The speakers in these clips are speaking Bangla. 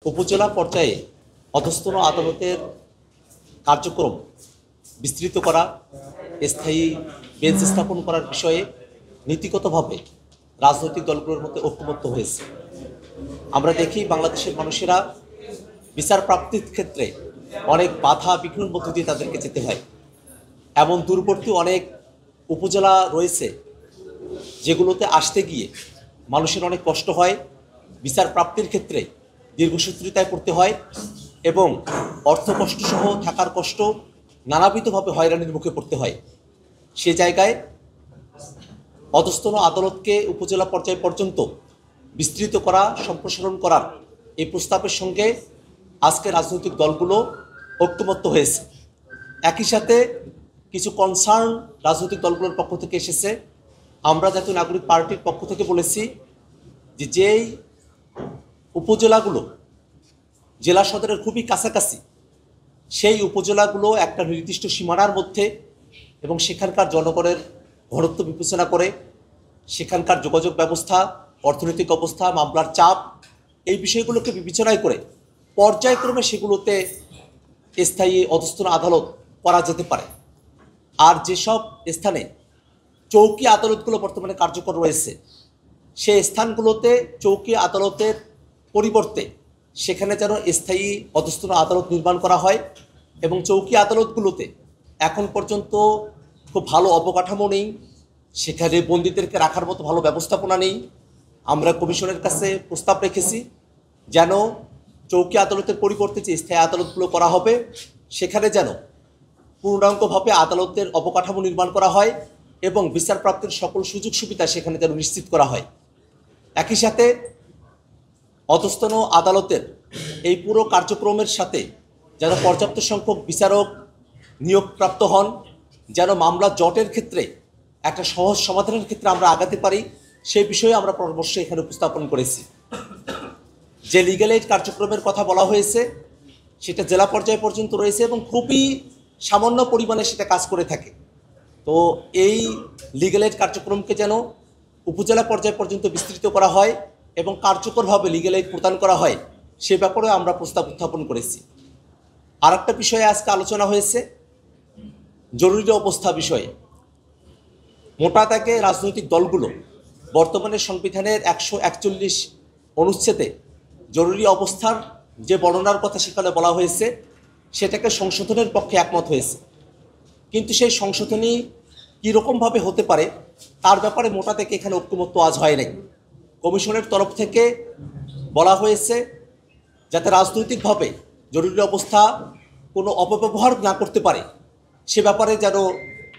উপজেলা পর্যায়ে অধস্তন আদালতের কার্যক্রম বিস্তৃত করা, স্থায়ী বেঞ্চ স্থাপন করার বিষয়ে নীতিগতভাবে রাজনৈতিক দলগুলোর মধ্যে ঐক্যমত্য হয়েছে। আমরা দেখি বাংলাদেশের মানুষেরা বিচার প্রাপ্তির ক্ষেত্রে অনেক বাধা বিঘ্নের মধ্য দিয়ে তাদেরকে যেতে হয়। এমন দূরবর্তী অনেক উপজেলা রয়েছে যেগুলোতে আসতে গিয়ে মানুষের অনেক কষ্ট হয়, বিচার প্রাপ্তির ক্ষেত্রে দীর্ঘসূত্রিতায় পড়তে হয় এবং অর্থ কষ্ট সহ থাকার কষ্ট, নানাবিধভাবে হয়রানির মুখে পড়তে হয়। সে জায়গায় অধস্তন আদালতকে উপজেলা পর্যায় পর্যন্ত বিস্তৃত করা, সম্প্রসারণ করার এই প্রস্তাবের সঙ্গে আজকে রাজনৈতিক দলগুলো ঐক্যমত্য হয়েছে। একই সাথে কিছু কনসার্ন রাজনৈতিক দলগুলোর পক্ষ থেকে এসেছে। আমরা জাতীয় নাগরিক পার্টির পক্ষ থেকে বলেছি যে যেই উপজেলাগুলো জেলা সদরের খুবই কাছাকাছি, সেই উপজেলাগুলো একটা নির্দিষ্ট সীমানার মধ্যে এবং সেখানকার জনগণের ঘনত্ব বিবেচনা করে, সেখানকার যোগাযোগ ব্যবস্থা, অর্থনৈতিক অবস্থা, মামলার চাপ, এই বিষয়গুলোকে বিবেচনায় করে পর্যায়ক্রমে সেগুলোতে স্থায়ী অধস্তন আদালত করা যেতে পারে। আর যেসব স্থানে চৌকি আদালতগুলো বর্তমানে কার্যকর রয়েছে, সেই স্থানগুলোতে চৌকি আদালতের পরিবর্তে সেখানে যেন স্থায়ী অধস্তন আদালত নির্মাণ করা হয়। এবং চৌকি আদালতগুলোতে এখন পর্যন্ত খুব ভালো অবকাঠামো নেই, সেখানে বন্দীদেরকে রাখার মতো ভালো ব্যবস্থাপনা নেই। আমরা কমিশনের কাছে প্রস্তাব রেখেছি যেন চৌকি আদালতের পরিবর্তে যে স্থায়ী আদালতগুলো করা হবে সেখানে যেন পূর্ণাঙ্গভাবে আদালতের অবকাঠামো নির্মাণ করা হয় এবং বিচার প্রাপ্তির সকল সুযোগ সুবিধা সেখানে যেন নিশ্চিত করা হয়। একই সাথে অধস্তন আদালতের এই পুরো কার্যক্রমের সাথে যেন পর্যাপ্ত সংখ্যক বিচারক নিয়োগপ্রাপ্ত হন, যেন মামলা জটের ক্ষেত্রে একটা সহজ সমাধানের ক্ষেত্রে আমরা আগাতে পারি, সেই বিষয়ে আমরা পরামর্শ এখানে উপস্থাপন করেছি। যে লিগ্যাল এইড কার্যক্রমের কথা বলা হয়েছে সেটা জেলা পর্যায় পর্যন্ত রয়েছে এবং খুবই সামান্য পরিমাণে সেটা কাজ করে থাকে। তো এই লিগ্যাল এইড কার্যক্রমকে যেন উপজেলা পর্যায় পর্যন্ত বিস্তৃত করা হয় এবং কার্যকরভাবে লিগ্যাল এইড প্রদান করা হয়, সে ব্যাপারে আমরা প্রস্তাব উত্থাপন করেছি। আর একটা বিষয়ে আজকে আলোচনা হয়েছে জরুরি অবস্থা বিষয়ে। মোটা দাগে রাজনৈতিক দলগুলো বর্তমানে সংবিধানের 141 অনুচ্ছেদে জরুরি অবস্থার যে বর্ণনার কথা সেখানে বলা হয়েছে সেটাকে সংশোধনের পক্ষে একমত হয়েছে। কিন্তু সেই সংশোধনী কীরকমভাবে হতে পারে তার ব্যাপারে মোটা থেকে এখানে ঐক্যমত্য আজ হয় নাই। কমিশনের তরফ থেকে বলা হয়েছে যাতে রাজনৈতিকভাবে জরুরি অবস্থা কোনো অপব্যবহার না করতে পারে সে ব্যাপারে যেন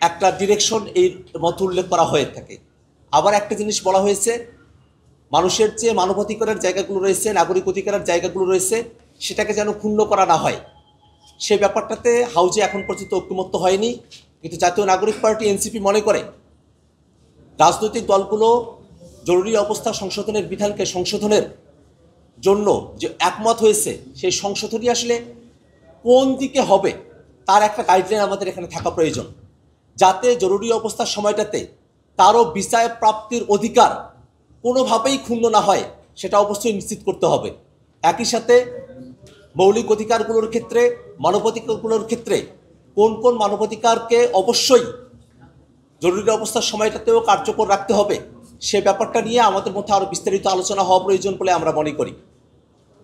একটা ডিরেকশন এর মধ্যে উল্লেখ করা হয়ে থাকে। আবার একটা জিনিস বলা হয়েছে, মানুষের যে মানবাধিকারের জায়গাগুলো রয়েছে, নাগরিক অধিকারের জায়গাগুলো রয়েছে, সেটাকে যেন ক্ষুণ্ণ করা না হয়। সে ব্যাপারটাতে হাউজে এখন পর্যন্ত ঐক্যমত্য হয়নি। কিন্তু জাতীয় নাগরিক পার্টি এনসিপি মনে করে রাজনৈতিক দলগুলো জরুরি অবস্থা সংশোধনের বিধানকে সংশোধনের জন্য যে একমত হয়েছে, সেই সংশোধনী আসলে কোন দিকে হবে তার একটা গাইডলাইন আমাদের এখানে থাকা প্রয়োজন, যাতে জরুরি অবস্থার সময়টাতে তারও বিচার প্রাপ্তির অধিকার কোনোভাবেই ক্ষুণ্ণ না হয়, সেটা অবশ্যই নিশ্চিত করতে হবে। একই সাথে মৌলিক অধিকারগুলোর ক্ষেত্রে, মানবাধিকারগুলোর ক্ষেত্রে কোন কোন মানবাধিকারকে অবশ্যই জরুরি অবস্থার সময়টাতেও কার্যকর রাখতে হবে, সে ব্যাপারটা নিয়ে আমাদের মধ্যে আরও বিস্তারিত আলোচনা হওয়া প্রয়োজন বলে আমরা মনে করি।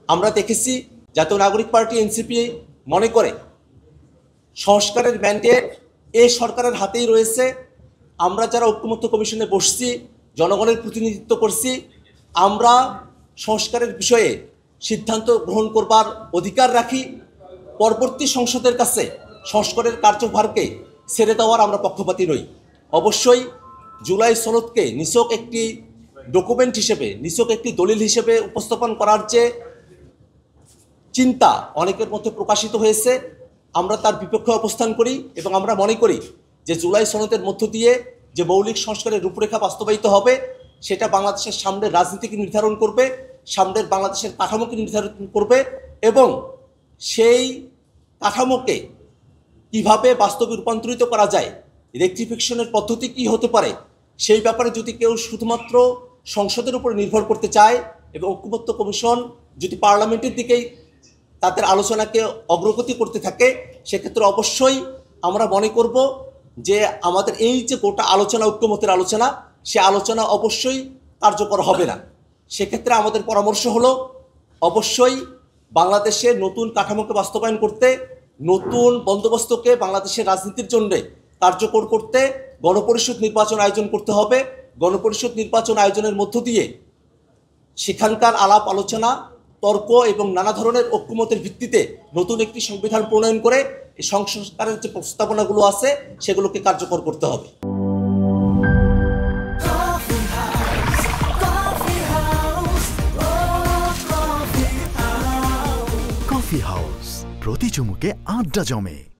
আমরা দেখেছি জাতীয় নাগরিক পার্টি এনসিপি মনে করে সংস্কারের ম্যান্ডেট এই সরকারের হাতেই রয়েছে। আমরা যারা ঐক্যমত্য কমিশনে বসছি, জনগণের প্রতিনিধিত্ব করছি, আমরা সংস্কারের বিষয়ে সিদ্ধান্ত গ্রহণ করবার অধিকার রাখি। পরবর্তী সংসদের কাছে সংস্কারের কার্যভারকে ছেড়ে দেওয়ার আমরা পক্ষপাতী নই। অবশ্যই জুলাই সনদকে নিছক একটি ডকুমেন্ট হিসেবে, নিছক একটি দলিল হিসেবে উপস্থাপন করার যে চিন্তা অনেকের মধ্যে প্রকাশিত হয়েছে, আমরা তার বিপক্ষে অবস্থান করি এবং আমরা মনে করি যে জুলাই সনদের মধ্য দিয়ে যে মৌলিক সংস্কারের রূপরেখা বাস্তবায়িত হবে সেটা বাংলাদেশের সামনের রাজনীতিকে নির্ধারণ করবে, সামনের বাংলাদেশের কাঠামোকে নির্ধারণ করবে এবং সেই কাঠামোকে কীভাবে বাস্তবে রূপান্তরিত করা যায়, রেকটিফিকেশনের পদ্ধতি কী হতে পারে, সেই ব্যাপারে যদি কেউ শুধুমাত্র সংসদের উপর নির্ভর করতে চায় এবং ঐক্যমত্য কমিশন যদি পার্লামেন্টের দিকেই তাদের আলোচনাকে অগ্রগতি করতে থাকে, সেক্ষেত্রে অবশ্যই আমরা মনে করব যে আমাদের এই যে গোটা আলোচনা, ঐক্যমতের আলোচনা, সে আলোচনা অবশ্যই কার্যকর হবে না। সেক্ষেত্রে আমাদের পরামর্শ হলো অবশ্যই বাংলাদেশের নতুন কাঠামোকে বাস্তবায়ন করতে, নতুন বন্দোবস্তকে বাংলাদেশের রাজনীতির জন্য কার্যকর করতে গণপরিষদ নির্বাচন আয়োজন করতে হবে। গণপরিষদ নির্বাচন আয়োজনের মধ্য দিয়ে সেখানকার আলাপ আলোচনা, তর্ক এবং নানা ধরনের ঐক্যমতের ভিত্তিতে নতুন একটি সংবিধান প্রণয়ন করে এই সংস্কারের যে প্রস্তাবনাগুলো আছে সেগুলোকে কার্যকর করতে হবে। কফি হাউস, প্রতি চুমুকে আড্ডা জমে।